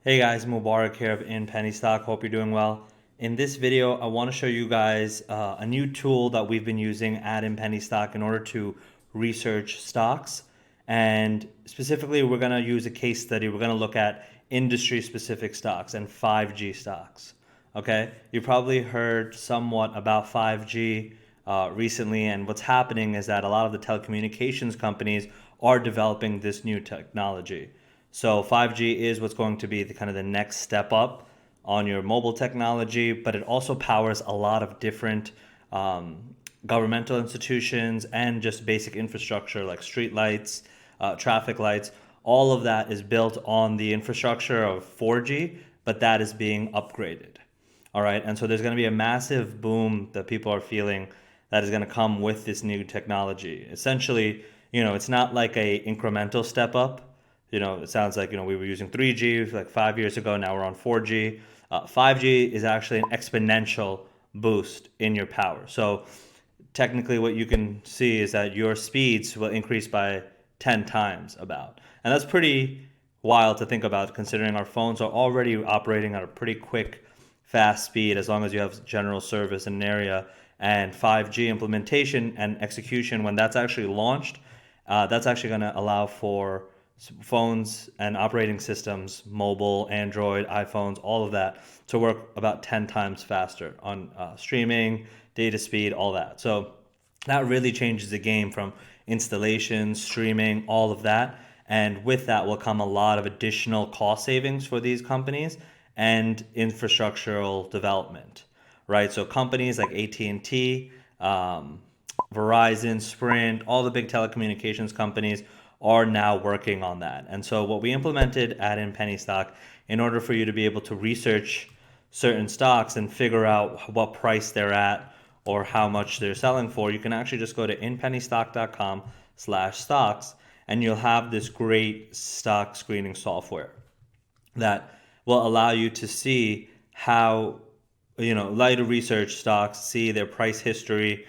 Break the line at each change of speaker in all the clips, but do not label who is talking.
Hey guys, Mubarak here of Inpennystock. Hope you're doing well. In this video, I want to show you guys a new tool that we've been using at Inpennystock in order to research stocks. And specifically, we're going to use a case study. We're going to look at industry-specific stocks and 5G stocks. Okay, you probably heard somewhat about 5G recently, and what's happening is that a lot of the telecommunications companies are developing this new technology. So 5G is what's going to be the kind of the next step up on your mobile technology, but it also powers a lot of different governmental institutions and just basic infrastructure like street lights, traffic lights. All of that is built on the infrastructure of 4G, but that is being upgraded. All right. And so there's going to be a massive boom that people are feeling that is going to come with this new technology. Essentially, it's not like a incremental step up. It sounds like, we were using 3G like 5 years ago. Now we're on 4G. 5G is actually an exponential boost in your power. So technically what you can see is that your speeds will increase by 10 times about. And that's pretty wild to think about considering our phones are already operating at a pretty quick, fast speed as long as you have general service in an area. And 5G implementation and execution, when that's actually launched, that's actually going to allow for phones and operating systems, mobile, Android, iPhones, all of that, to work about 10 times faster on streaming, data speed, all that. So that really changes the game from installation, streaming, all of that. And with that will come a lot of additional cost savings for these companies and infrastructural development, right? So companies like AT&T, Verizon, Sprint, all the big telecommunications companies are now working on that. And so what we implemented at Inpennystock, in order for you to be able to research certain stocks and figure out what price they're at or how much they're selling for, you can actually just go to inpennystock.com/stocks and you'll have this great stock screening software that will allow you to see how, allow you to research stocks, see their price history.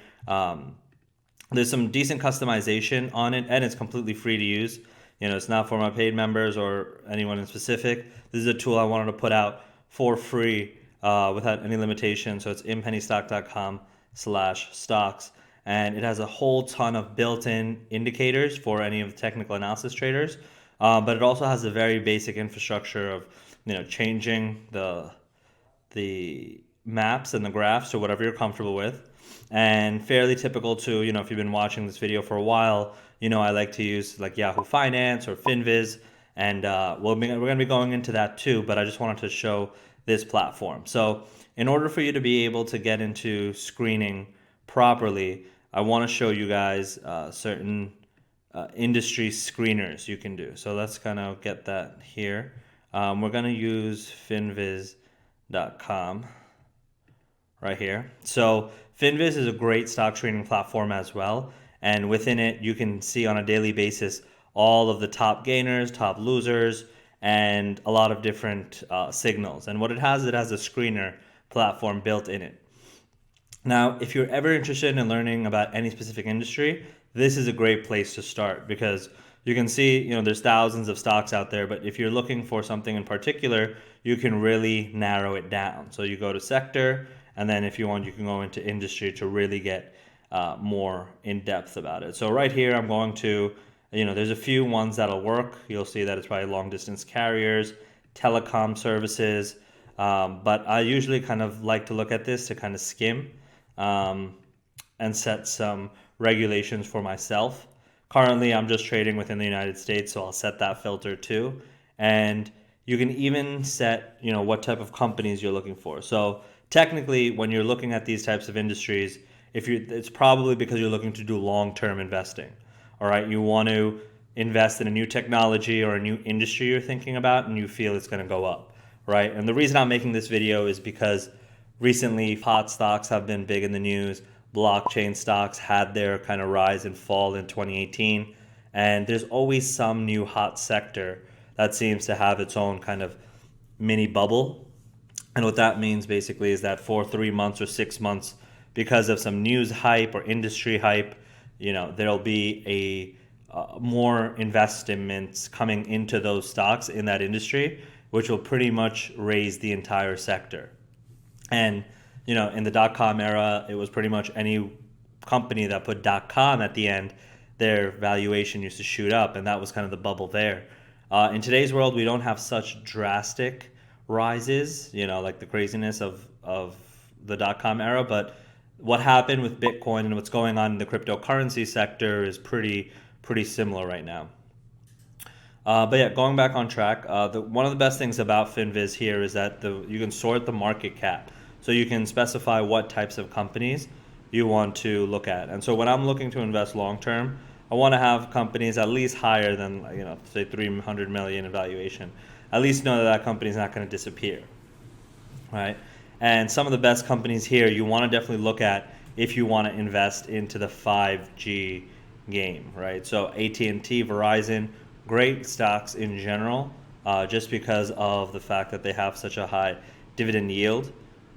There's some decent customization on it, and it's completely free to use. It's not for my paid members or anyone in specific. This is a tool I wanted to put out for free without any limitation. So it's inpennystock.com/stocks. And it has a whole ton of built-in indicators for any of the technical analysis traders. But it also has a very basic infrastructure of, changing the maps and the graphs to whatever you're comfortable with, and fairly typical to, if you've been watching this video for a while, I like to use like Yahoo Finance or Finviz, and we're going to be going into that too, but I just wanted to show this platform. So in order for you to be able to get into screening properly, I want to show you guys certain industry screeners you can do. So let's kind of get that here. We're going to use finviz.com right here. So Finviz is a great stock screening platform as well. And within it, you can see on a daily basis all of the top gainers, top losers, and a lot of different signals. And what it has a screener platform built in it. Now, if you're ever interested in learning about any specific industry, this is a great place to start because you can see, there's thousands of stocks out there, but if you're looking for something in particular, you can really narrow it down. So you go to sector, and then if you want, you can go into industry to really get more in depth about it. So right here, I'm going to, there's a few ones that'll work. You'll see that it's probably long distance carriers, telecom services, but I usually kind of like to look at this to kind of skim and set some regulations for myself. Currently, I'm just trading within the United States, so I'll set that filter too. And you can even set, what type of companies you're looking for. So technically, when you're looking at these types of industries, it's probably because you're looking to do long-term investing. All right, you want to invest in a new technology or a new industry you're thinking about, and you feel it's going to go up, right? And the reason I'm making this video is because recently hot stocks have been big in the news. Blockchain stocks had their kind of rise and fall in 2018, and there's always some new hot sector that seems to have its own kind of mini bubble. And what that means basically is that for 3 months or 6 months, because of some news hype or industry hype, there'll be more investments coming into those stocks in that industry, which will pretty much raise the entire sector. And, in the dot-com era, it was pretty much any company that put .com at the end, their valuation used to shoot up, and that was kind of the bubble there. In today's world, we don't have such drastic rises, like the craziness of the dot-com era, but what happened with Bitcoin and what's going on in the cryptocurrency sector is pretty similar right now. But yeah, going back on track, one of the best things about Finviz here is that you can sort the market cap. So you can specify what types of companies you want to look at. And so when I'm looking to invest long term, I want to have companies at least higher than, say 300 million in valuation. At least know that company is not going to disappear, right? And some of the best companies here you want to definitely look at if you want to invest into the 5G game, right? So AT&T, Verizon, great stocks in general, just because of the fact that they have such a high dividend yield.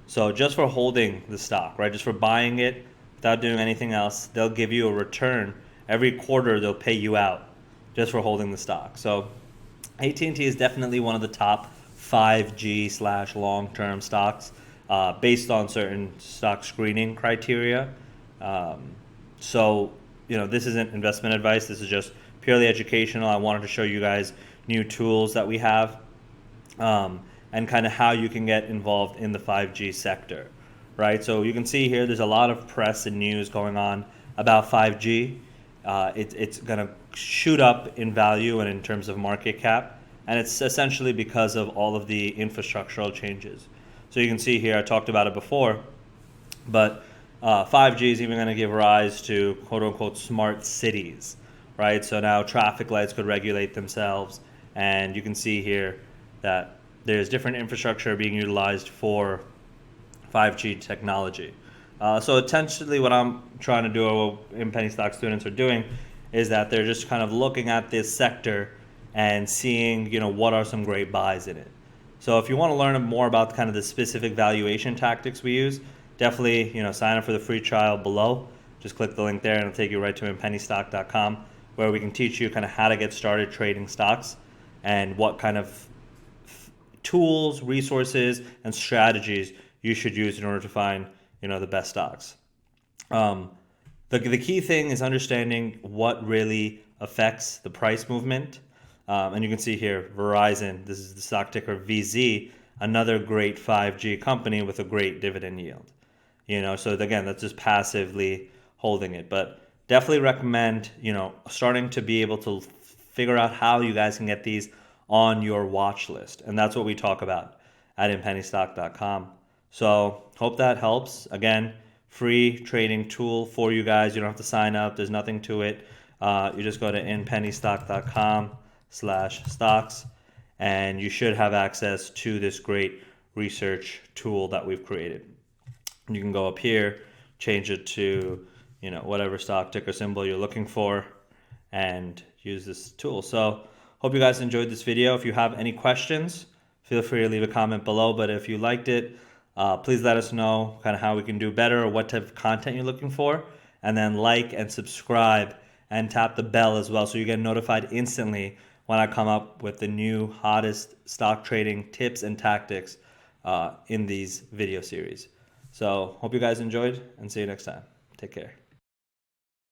So just for holding the stock, right, just for buying it without doing anything else, they'll give you a return. Every quarter they'll pay you out just for holding the stock. So AT&T is definitely one of the top 5G / long-term stocks based on certain stock screening criteria. So this isn't investment advice. This is just purely educational. I wanted to show you guys new tools that we have and kind of how you can get involved in the 5G sector, right? So you can see here there's a lot of press and news going on about 5G. It's going to shoot up in value and in terms of market cap, and it's essentially because of all of the infrastructural changes. So you can see here, I talked about it before, but 5G is even going to give rise to quote-unquote smart cities, right? So now traffic lights could regulate themselves, and you can see here that there's different infrastructure being utilized for 5G technology. So essentially what I'm trying to do, or what Inpennystock students are doing, is that they're just kind of looking at this sector and seeing, what are some great buys in it. So if you want to learn more about kind of the specific valuation tactics we use, definitely, sign up for the free trial below. Just click the link there and it'll take you right to Inpennystock.com, where we can teach you kind of how to get started trading stocks and what kind of tools, resources, and strategies you should use in order to find, the best stocks. The key thing is understanding what really affects the price movement. And you can see here, Verizon, this is the stock ticker VZ, another great 5G company with a great dividend yield. So again, that's just passively holding it. But definitely recommend, starting to be able to figure out how you guys can get these on your watch list. And that's what we talk about at Inpennystock.com. So hope that helps. Again, free trading tool for you guys. You don't have to sign up. There's nothing to it. You just go to Inpennystock.com/stocks and you should have access to this great research tool that we've created. You can go up here, change it to, whatever stock ticker symbol you're looking for, and use this tool. So hope you guys enjoyed this video. If you have any questions, feel free to leave a comment below. But if you liked it, please let us know kind of how we can do better or what type of content you're looking for. And then like and subscribe and tap the bell as well so you get notified instantly when I come up with the new hottest stock trading tips and tactics in these video series. So hope you guys enjoyed and see you next time. Take care.